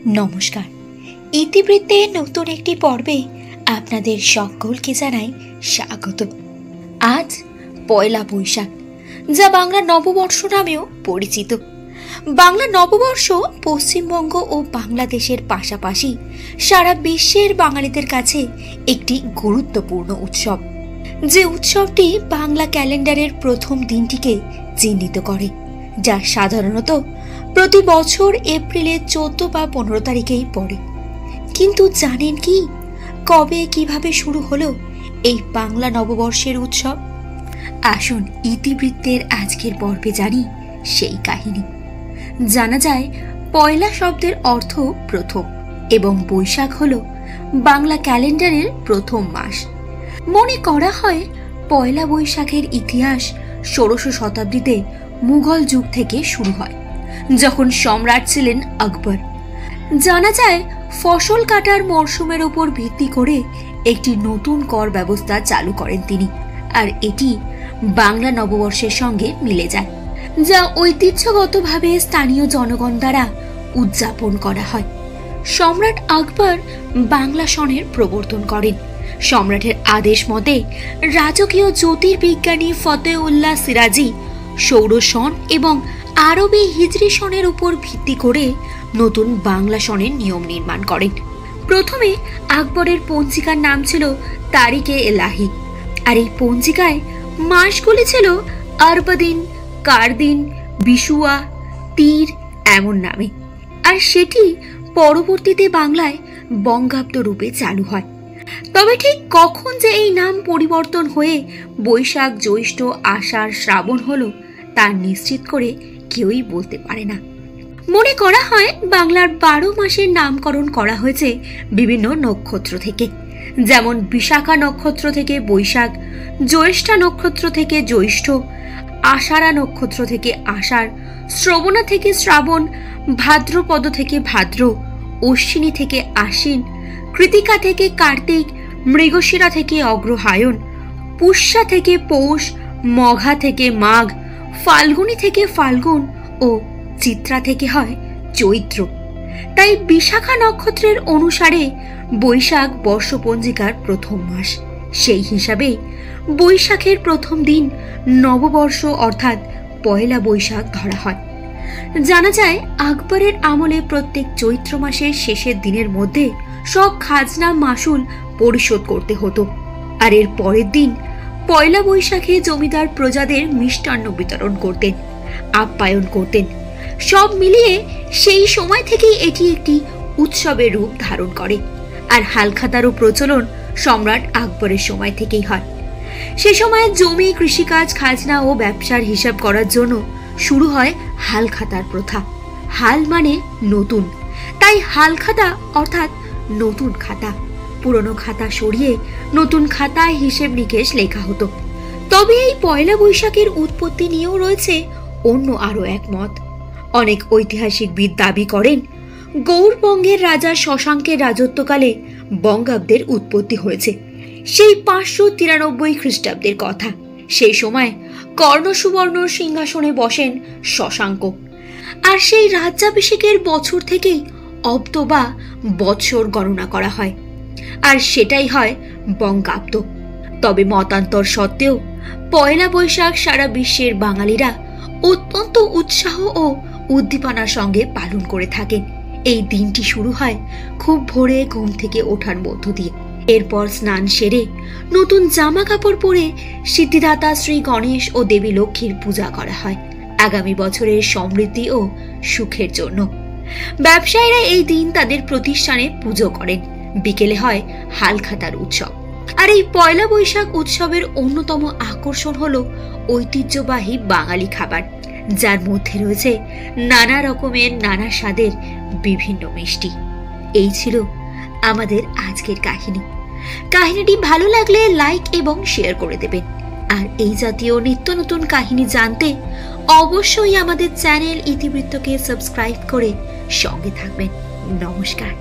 নমস্কার। ইতিবৃত্তের নতুন একটি পর্বে আপনাদের সকলকে জানাই স্বাগত। আজ পয়লা বৈশাখ, যা বাংলা নববর্ষ নামেও পরিচিত। বাংলা নববর্ষ পশ্চিমবঙ্গ ও বাংলাদেশের পাশাপাশি সারা বিশ্বের বাঙালিদের কাছে একটি গুরুত্বপূর্ণ উৎসব, যে উৎসবটি বাংলা ক্যালেন্ডারের প্রথম দিনটিকে চিহ্নিত করে, যা সাধারণত প্রতি বছর এপ্রিলের 14 বা 15 তারিখেই পড়ে। কিন্তু জানেন কি, কবে কিভাবে শুরু হলো এই বাংলা নববর্ষের উৎসব? আসুন ইতিবৃত্তের আজকের পর্বে জানি সেই কাহিনী। জানা যায়, পয়লা শব্দের অর্থ প্রথম এবং বৈশাখ হলো বাংলা ক্যালেন্ডারের প্রথম মাস। মনে করা হয় পয়লা বৈশাখের ইতিহাস 16শ শতাব্দীতে মুঘল যুগ থেকে শুরু হয়, যখন সম্রাট ছিলেন আকবর। জানা যায়, ফসল কাটার মরশুমের উপর ভিত্তি করে একটি নতুন কর ব্যবস্থা চালু করেন তিনি, আর এটি বাংলা নববর্ষের সঙ্গে মিলে যায়, যা ঐতিহ্যগতভাবে স্থানীয় জনগণ দ্বারা উদযাপন করা হয়। সম্রাট আকবর বাংলা সনের প্রবর্তন করেন। সম্রাটের আদেশ মতে রাজকীয় জ্যোতির্বিজ্ঞানী ফতেউল্লাহ সিরাজি সৌর সন এবং আরবি হিজরি সনের উপর ভিত্তি করে নতুন বাংলা সনের নিয়ম নির্মাণ করেন। প্রথমে আকবরের পঞ্জিকার নাম ছিল তারিখে এলাহি, আর এই পঞ্জিকায় মাসগুলি ছিল আরবাদিন, কারদিন, বিশুয়া, তীর এমন নামে, আর সেটি পরবর্তীতে বাংলায় বঙ্গাব্দ রূপে চালু হয়। তবে ঠিক কখন যে এই নাম পরিবর্তন হয়ে বৈশাখ, জ্যৈষ্ঠ, আষাঢ়, শ্রাবণ হলো, তা নিশ্চিত করে কেউই বলতে পারে না। মনে করা হয় বাংলার 12 মাসের নামকরণ করা হয়েছে বিভিন্ন নক্ষত্র থেকে, যেমন বিশাখা নক্ষত্র থেকে বৈশাখ, জ্যৈষ্ঠা নক্ষত্র থেকে জ্যৈষ্ঠ, আষাঢ়া নক্ষত্র থেকে আষাঢ়, শ্রবণা থেকে শ্রাবণ, ভাদ্রপদ থেকে ভাদ্র, অশ্বিনী থেকে আশ্বিন, কৃতিকা থেকে কার্তিক, মৃগশিরা থেকে অগ্রহায়ণ, পুষ্যা থেকে পৌষ, মঘা থেকে মাঘ, ফাল্গুনী থেকে ফাল্গুন ও চিত্রা থেকে হয় চৈত্র। তাই বিশাখা নক্ষত্রের অনুসারে বৈশাখ বর্ষপঞ্জিকার প্রথম মাস। সেই হিসাবে বৈশাখের প্রথম দিন নববর্ষ অর্থাৎ পয়লা বৈশাখ ধরা হয়। জানা যায়, আকবরের আমলে প্রত্যেক চৈত্র মাসের শেষের দিনের মধ্যে সব খাজনা মাসুল পরিশোধ করতে হতো, আর এর পরের দিন পয়লা বৈশাখে জমিদার প্রজাদের মিষ্টান্ন বিতরণ করতেন, আপ্যায়ন করতেন। সব মিলিয়ে সেই সময় থেকেই এটি একটি উৎসবের রূপ ধারণ করে, আর হালখাতারও প্রচলন সম্রাট আকবরের সময় থেকেই হয়। সে সময় জমি, কৃষিকাজ, খাজনা ও ব্যবসার হিসাব করার জন্য শুরু হয় হালখাতার প্রথা। হাল মানে নতুন, তাই হালখাতা অর্থাৎ নতুন খাতা। পুরনো খাতা সরিয়ে নতুন খাতায় হিসেব নিকেশ লেখা হতো। তবে এই পয়লা বৈশাখের উৎপত্তি নিয়েও রয়েছে অন্য আরো এক মত। অনেক ঐতিহাসিকবিদ দাবি করেন, গৌড়বঙ্গের রাজা শশাঙ্কের রাজত্বকালে বঙ্গাব্দের উৎপত্তি হয়েছে। সেই 593 খ্রিস্টাব্দের কথা। সেই সময় কর্ণ সুবর্ণ সিংহাসনে বসেন শশাঙ্ক, আর সেই রাজ্যাভিষেকের বছর থেকেই অব্দ বা বৎসর গণনা করা হয়, আর সেটাই হয় বঙ্গাব্দ। তবে মতান্তর সত্ত্বেও পয়লা বৈশাখ সারা বিশ্বের বাঙালিরা অত্যন্ত উৎসাহ ও উদ্দীপনার সঙ্গে পালন করে থাকেন। এই দিনটি শুরু হয় খুব ভোরে ঘুম থেকে ওঠার মধ্য দিয়ে। এরপর স্নান সেরে নতুন জামা কাপড় পরে সিদ্ধিদাতা শ্রী গণেশ ও দেবী লক্ষ্মীর পূজা করা হয় আগামী বছরের সমৃদ্ধি ও সুখের জন্য। ব্যবসায়ীরা এই দিন তাদের প্রতিষ্ঠানে পুজো করেন। বিকেলে হয় হালখাতার উৎসব। আর এই পয়লা বৈশাখ উৎসবের অন্যতম আকর্ষণ হলো ঐতিহ্যবাহী বাঙালি খাবার, যার মধ্যে রয়েছে নানা রকমের নানা স্বাদের বিভিন্ন মিষ্টি। এই ছিল আমাদের আজকের কাহিনী। কাহিনীটি ভালো লাগলে লাইক এবং শেয়ার করে দেবেন। আর এই জাতীয় নিত্য নতুন কাহিনী জানতে অবশ্যই আমাদের চ্যানেল ইতিবৃত্তকে সাবস্ক্রাইব করে সঙ্গে থাকবেন। নমস্কার।